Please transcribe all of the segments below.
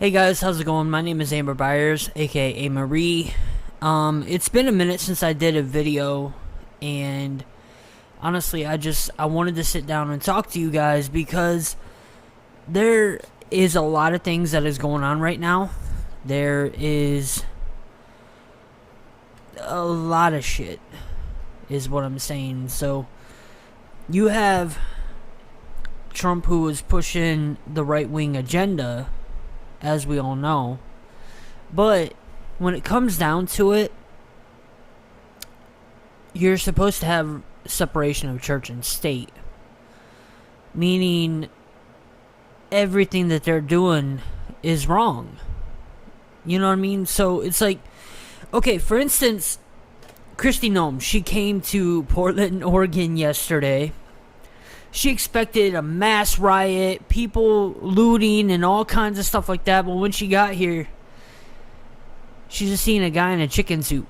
Hey guys, how's it going? My name is Amber Byers, aka Marie. It's been a minute since I did a video, and honestly, I wanted to sit down and talk to you guys because there is a lot of things that is going on right now. There is a lot of shit, is what I'm saying. So, you have Trump, who is pushing the right-wing agenda, as we all know. But when it comes down to it, you're supposed to have separation of church and state. Meaning, everything that they're doing is wrong. You know what I mean? So, it's like, okay, for instance, Kristi Noem, she came to Portland, Oregon yesterday. She expected a mass riot, people looting, and all kinds of stuff like that. But when she got here, she's just seeing a guy in a chicken suit.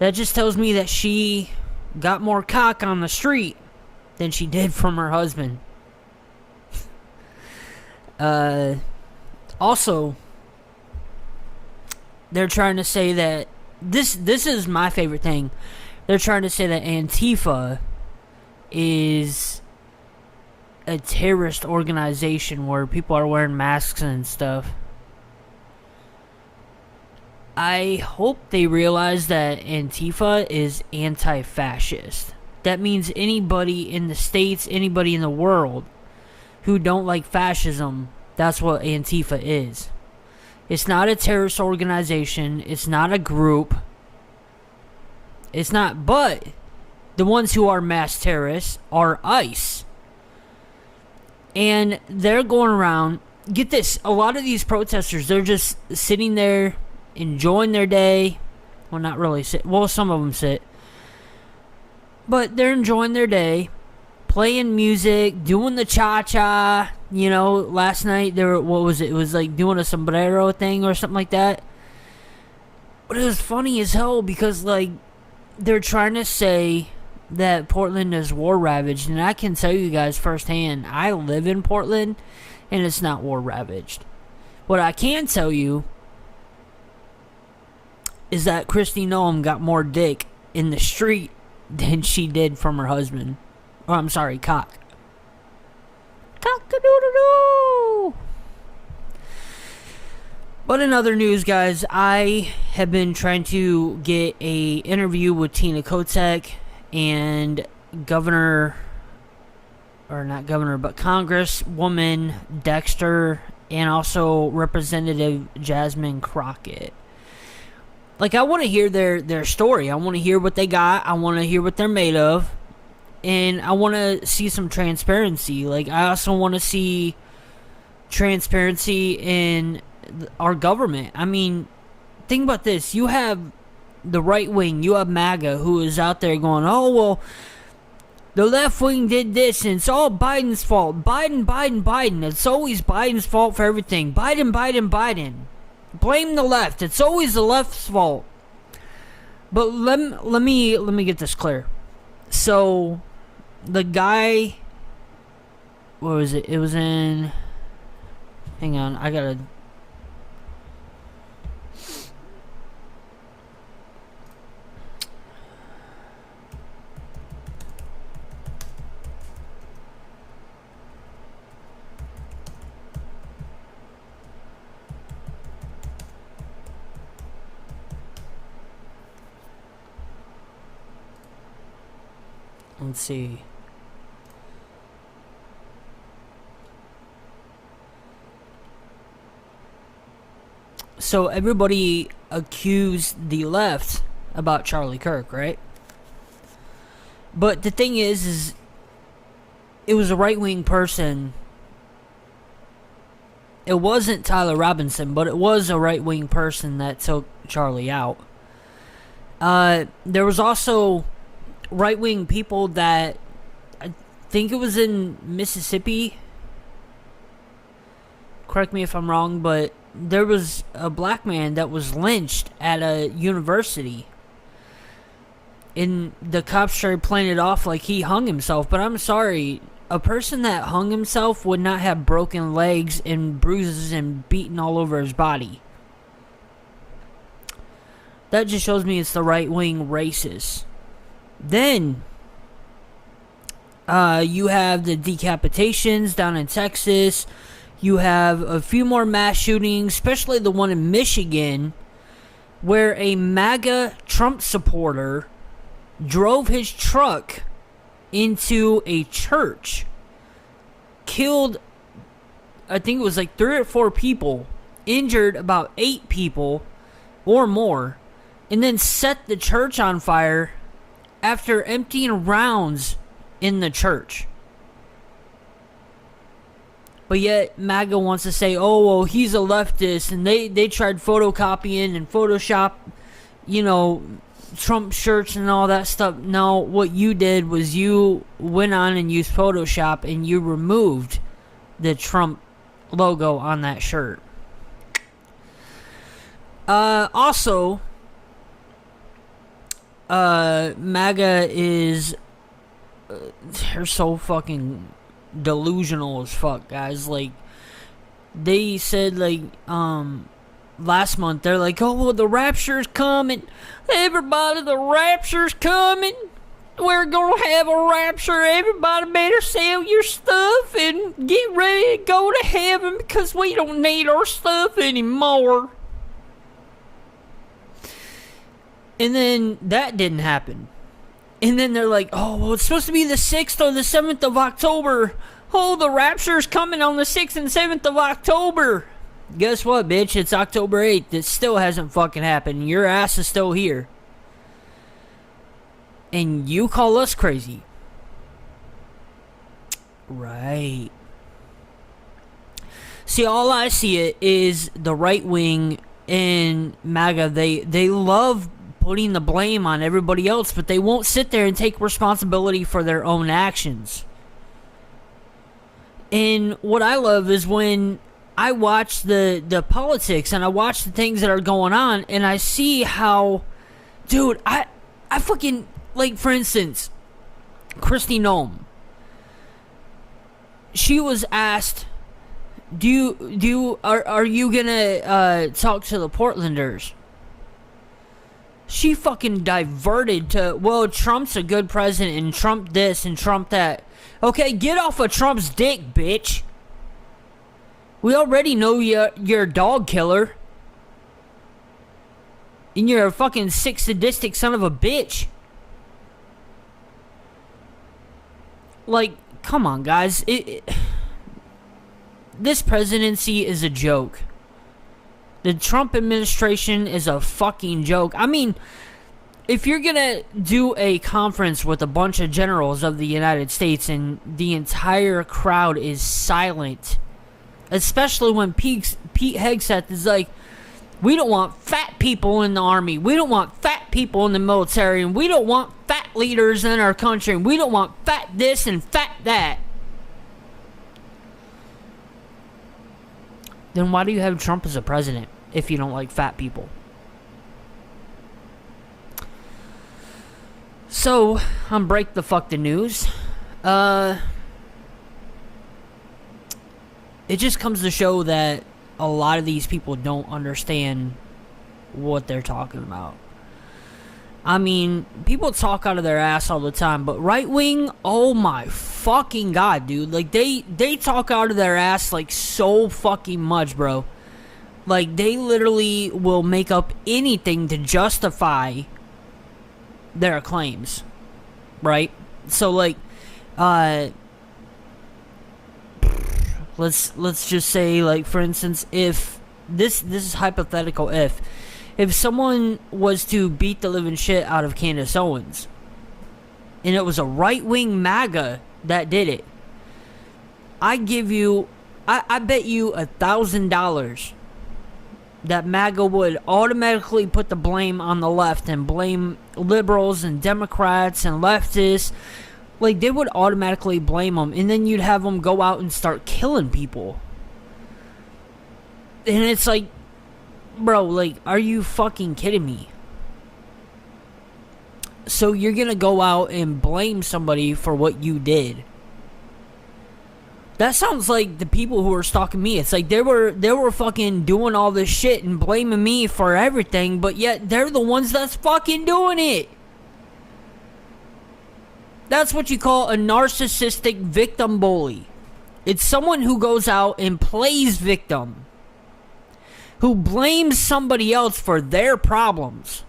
That just tells me that she got more cock on the street than she did from her husband. Also, they're trying to say that this is my favorite thing. They're trying to say that Antifa is a terrorist organization where people are wearing masks and stuff. I hope they realize that Antifa is anti-fascist. That means anybody in the States, anybody in the world who don't like fascism, that's what Antifa is. It's not a terrorist organization. It's not a group. It's not, but the ones who are mass terrorists are ICE. And they're going around, get this, a lot of these protesters, they're just sitting there, enjoying their day. Well, not really sit, well, some of them sit. But they're enjoying their day, playing music, doing the cha-cha. You know, last night, they were, what was it? It was like doing a sombrero thing or something like that. But it was funny as hell because, like, they're trying to say that Portland is war ravaged, and I can tell you guys firsthand, I live in Portland, and it's not war ravaged. What I can tell you is that Kristi Noem got more dick in the street than she did from her husband. Oh, I'm sorry, cock. Cock-a-doodle-doo! But in other news, guys, I have been trying to get a interview with Tina Kotek and Congresswoman Dexter, and also Representative Jasmine Crockett. Like, I want to hear their story. I want to hear what they got. I want to hear what they're made of. And I want to see some transparency. Like, I also want to see transparency in our government. I mean, think about this. You have the right wing, you have MAGA, who is out there going, oh, well, the left wing did this, and it's all Biden's fault. Biden. It's always Biden's fault for everything. Biden. Blame the left. It's always the left's fault. But let me get this clear. So, the guy, what was it? It was in, hang on, I gotta, let's see. So everybody accused the left about Charlie Kirk, right? But the thing is it was a right-wing person. It wasn't Tyler Robinson, but it was a right-wing person that took Charlie out. There was also right-wing people that, I think it was in Mississippi, correct me if I'm wrong, but there was a black man that was lynched at a university. And the cops started playing it off like he hung himself. But I'm sorry, a person that hung himself would not have broken legs and bruises and beaten all over his body. That just shows me it's the right-wing racist. Then, you have the decapitations down in Texas. You have a few more mass shootings, especially the one in Michigan, where a maga Trump supporter drove his truck into a church, killed, I think it was like 3 or 4 people, injured about 8 people or more, and then set the church on fire after emptying rounds in the church. But yet MAGA wants to say, oh, well, he's a leftist, and they tried photocopying and Photoshop, Trump shirts and all that stuff. No, what you did was you went on and used Photoshop and you removed the Trump logo on that shirt. Also, MAGA is they're so fucking delusional as fuck, guys. Like, they said, like, last month, they're like, oh, well, the rapture's coming. Everybody, the rapture's coming. We're gonna have a rapture. Everybody better sell your stuff and get ready to go to heaven because we don't need our stuff anymore. And then that didn't happen. And then they're like, oh, well, it's supposed to be the 6th or the 7th of October. Oh, the rapture's coming on the 6th and 7th of October. Guess what, bitch? It's October 8th. It still hasn't fucking happened. Your ass is still here. And you call us crazy. Right. See, all I see it is the right wing and MAGA. They love putting the blame on everybody else, but they won't sit there and take responsibility for their own actions. And what I love is when I watch the politics and I watch the things that are going on, and I see how, dude, I fucking, like, for instance, Kristi Noem. She was asked, are you gonna talk to the Portlanders? She fucking diverted to, well, Trump's a good president and Trump this and Trump that. Okay, get off of Trump's dick, bitch. We already know you're a dog killer. And you're a fucking sick, sadistic son of a bitch. Like, come on, guys. This presidency is a joke. The Trump administration is a fucking joke. I mean, if you're gonna do a conference with a bunch of generals of the United States and the entire crowd is silent, especially when Pete Hegseth is like, we don't want fat people in the army, we don't want fat people in the military, and we don't want fat leaders in our country, and we don't want fat this and fat that. Then why do you have Trump as a president if you don't like fat people? So, on Break the Fuck the News, it just comes to show that a lot of these people don't understand what they're talking about. I mean, people talk out of their ass all the time, but right wing, oh my fucking god, dude. Like, they talk out of their ass, like, so fucking much, bro. Like, they literally will make up anything to justify their claims, right? So, like, let's just say, like, for instance, if this is hypothetical, if someone was to beat the living shit out of Candace Owens, and it was a right-wing MAGA that did it, I bet you $1,000 that MAGA would automatically put the blame on the left and blame liberals and Democrats and leftists. Like, they would automatically blame them, and then you'd have them go out and start killing people. And it's like, bro, like, are you fucking kidding me? So you're gonna go out and blame somebody for what you did. That sounds like the people who were stalking me. It's like they were fucking doing all this shit and blaming me for everything, but yet they're the ones that's fucking doing it. That's what you call a narcissistic victim bully. It's someone who goes out and plays victim, who blames somebody else for their problems,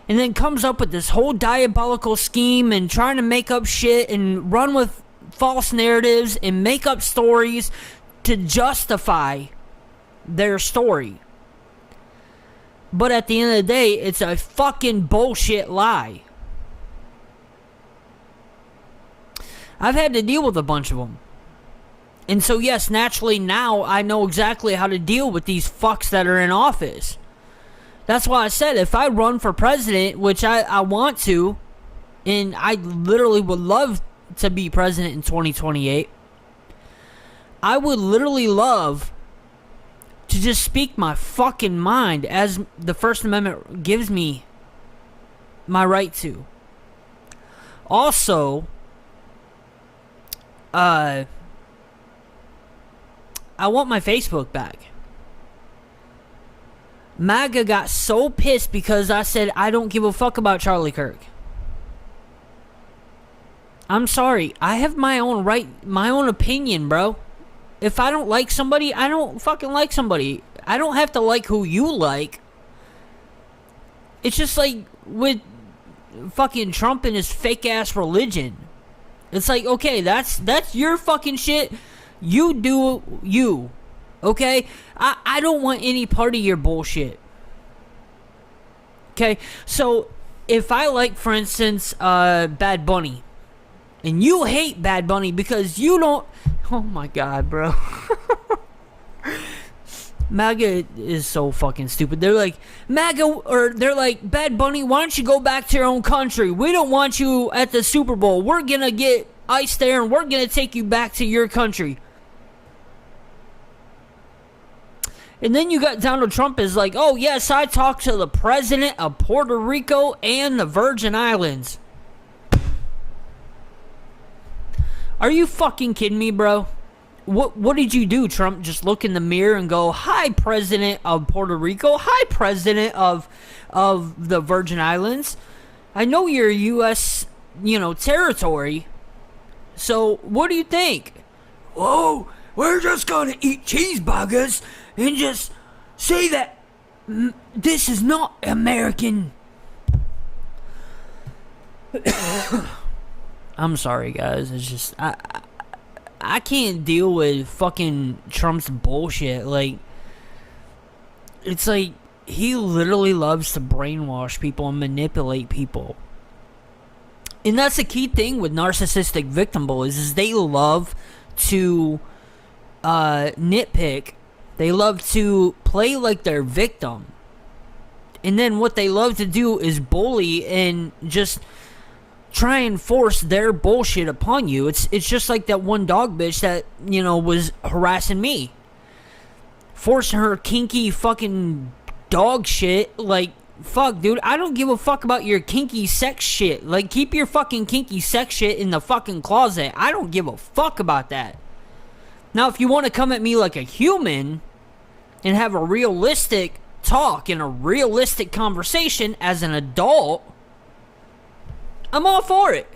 and then comes up with this whole diabolical scheme and trying to make up shit and run with false narratives and make up stories to justify their story. But at the end of the day, it's a fucking bullshit lie. I've had to deal with a bunch of them. And so yes, naturally now I know exactly how to deal with these fucks that are in office. That's why I said if I run for president, which I want to, and I literally would love to be president in 2028, I would literally love to just speak my fucking mind as the First Amendment gives me my right to. Also, I want my Facebook back. MAGA got so pissed because I said I don't give a fuck about Charlie Kirk. I'm sorry. I have my own right, my own opinion, bro. If I don't like somebody, I don't fucking like somebody. I don't have to like who you like. It's just like with fucking Trump and his fake ass religion. It's like, okay, that's your fucking shit. You do you. Okay? I don't want any part of your bullshit. Okay? So, if I like, for instance, Bad Bunny, and you hate Bad Bunny because you don't... Oh my god, bro. MAGA is so fucking stupid. They're like, MAGA, or they're like, Bad Bunny, why don't you go back to your own country? We don't want you at the Super Bowl. We're gonna get ice there and we're gonna take you back to your country. And then you got Donald Trump is like, oh yes, I talked to the president of Puerto Rico and the Virgin Islands. Are you fucking kidding me, bro? What did you do, Trump? Just look in the mirror and go, hi, president of Puerto Rico. Hi, president of the Virgin Islands. I know you're U.S., territory. So, what do you think? Oh, we're just going to eat cheeseburgers and just say that this is not American. I'm sorry, guys. It's just... I can't deal with fucking Trump's bullshit. Like, it's like he literally loves to brainwash people and manipulate people. And that's the key thing with narcissistic victim bullies is they love to nitpick. They love to play like they're victim. And then what they love to do is bully and just try and force their bullshit upon you. It's just like that one dog bitch that, was harassing me. Forcing her kinky fucking dog shit. Like, fuck, dude, I don't give a fuck about your kinky sex shit. Like, keep your fucking kinky sex shit in the fucking closet. I don't give a fuck about that. Now, if you want to come at me like a human and have a realistic talk and a realistic conversation as an adult, I'm all for it.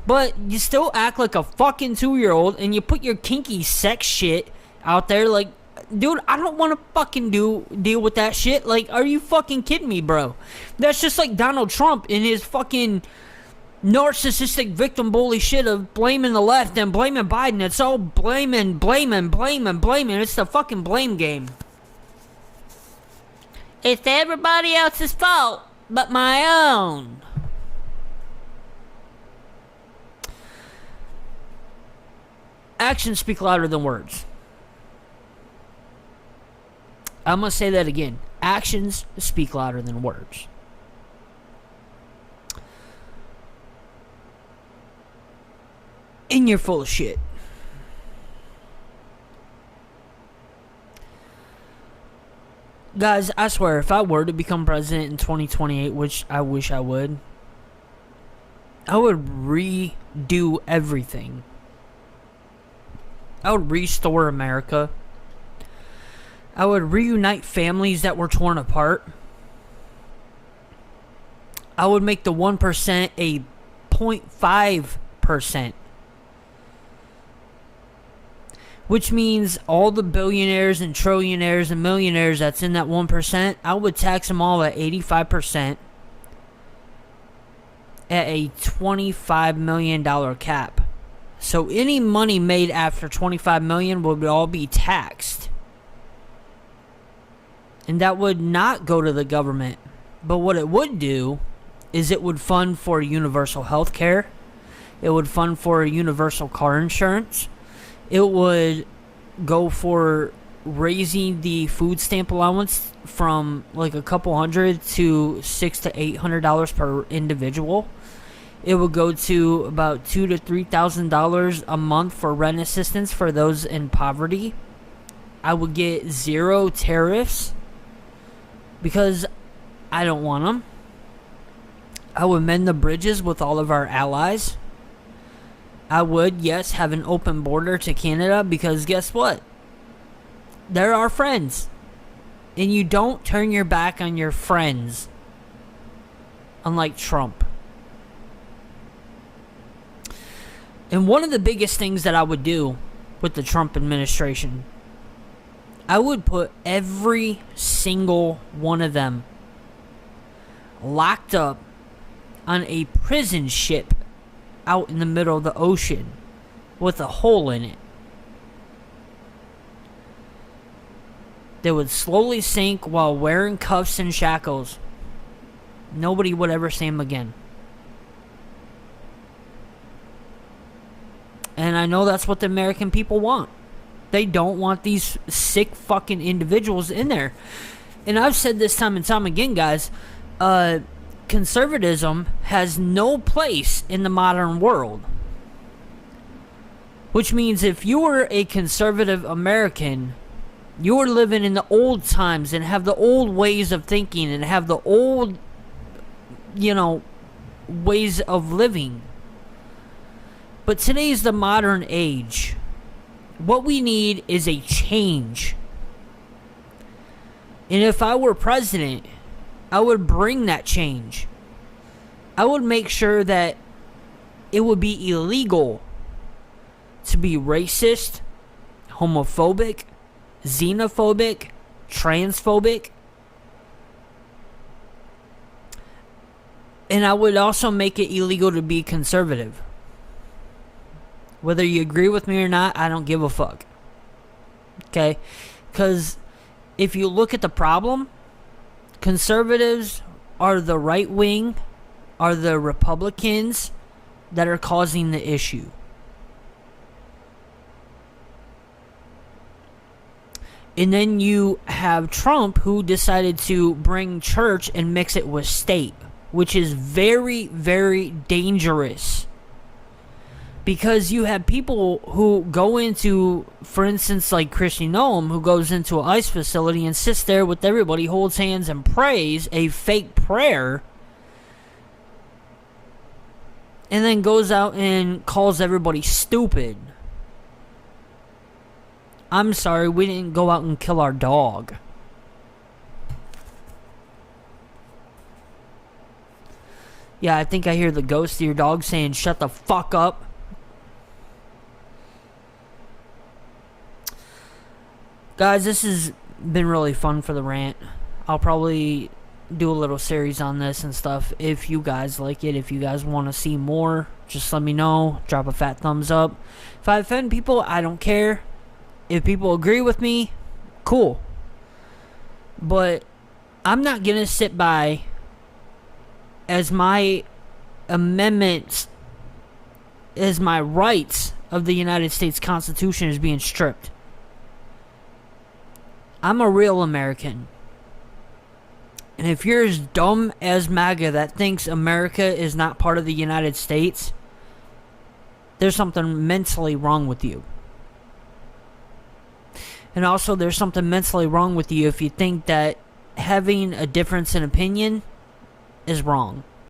But you still act like a fucking 2-year-old and you put your kinky sex shit out there. Like, dude, I don't want to fucking deal with that shit. Like, are you fucking kidding me, bro? That's just like Donald Trump in his fucking narcissistic victim bully shit of blaming the left and blaming Biden. It's all blaming. It's the fucking blame game. It's everybody else's fault but my own. Actions speak louder than words. I'm going to say that again. Actions speak louder than words. And you're full of shit. Guys, I swear, if I were to become president in 2028, which I wish I would redo everything. I would restore America. I would reunite families that were torn apart. I would make the 1% a 0.5%. Which means all the billionaires and trillionaires and millionaires that's in that 1%, I would tax them all at 85% at a $25 million cap. So any money made after $25 million would all be taxed. And that would not go to the government. But what it would do is it would fund for universal health care. It would fund for universal car insurance. It would go for raising the food stamp allowance from like a couple hundred to $600 to $800 per individual. It would go to about $2,000 to $3,000 a month for rent assistance for those in poverty. I would get 0 tariffs because I don't want them. I would mend the bridges with all of our allies. I would, yes, have an open border to Canada because guess what? They're our friends. And you don't turn your back on your friends. Unlike Trump. And one of the biggest things that I would do with the Trump administration, I would put every single one of them locked up on a prison ship out in the middle of the ocean with a hole in it. They would slowly sink while wearing cuffs and shackles. Nobody would ever see them again. And I know that's what the American people want. They don't want these sick fucking individuals in there. And I've said this time and time again, guys. Conservatism has no place in the modern world. Which means if you were a conservative American, you were living in the old times and have the old ways of thinking and have the old, ways of living. But today's the modern age. What we need is a change. And if I were president, I would bring that change. I would make sure that it would be illegal to be racist, homophobic, xenophobic, transphobic. And I would also make it illegal to be conservative. Whether you agree with me or not, I don't give a fuck. Okay? Because if you look at the problem, conservatives are the right wing, are the Republicans that are causing the issue. And then you have Trump, who decided to bring church and mix it with state, which is very, very dangerous. Because you have people who go into, for instance, like Christy Noam, who goes into an ICE facility and sits there with everybody, holds hands and prays a fake prayer, and then goes out and calls everybody stupid. I'm sorry, we didn't go out and kill our dog. Yeah, I think I hear the ghost of your dog saying, "Shut the fuck up." Guys, this has been really fun for the rant. I'll probably do a little series on this and stuff if you guys like it. If you guys want to see more, just let me know. Drop a fat thumbs up. If I offend people, I don't care. If people agree with me, cool. But I'm not going to sit by as my amendments, as my rights of the United States Constitution is being stripped. I'm a real American. And if you're as dumb as MAGA that thinks America is not part of the United States, there's something mentally wrong with you. And also, there's something mentally wrong with you if you think that having a difference in opinion is wrong.